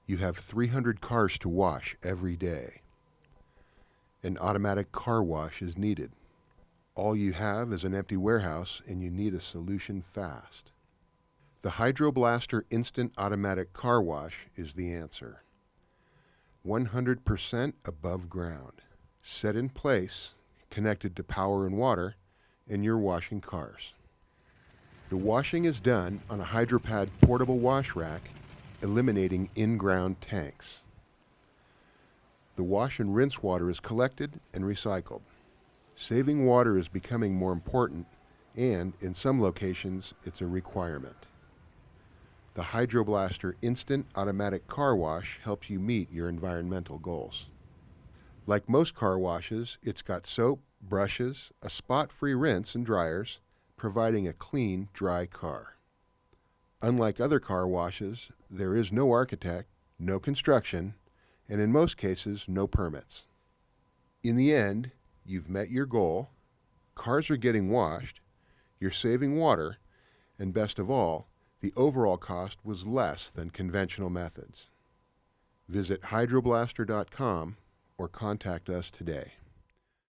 You have 300 cars to wash every day. An automatic car wash is needed. All you have is an empty warehouse and you need a solution fast. The Hydroblaster Instant Automatic Car Wash is the answer. 100% above ground. Set in place, connected to power and water, and you're washing cars. The washing is done on a HydroPad portable wash rack, eliminating in-ground tanks. The wash and rinse water is collected and recycled. Saving water is becoming more important, and in some locations, it's a requirement. The Hydroblaster Instant Automatic Car Wash helps you meet your environmental goals. Like most car washes, it's got soap, brushes, a spot-free rinse and dryers, providing a clean, dry car. Unlike other car washes, there is no architect, no construction, and in most cases, no permits. In the end, you've met your goal, cars are getting washed, you're saving water, and best of all, the overall cost was less than conventional methods. Visit hydroblaster.com or contact us today.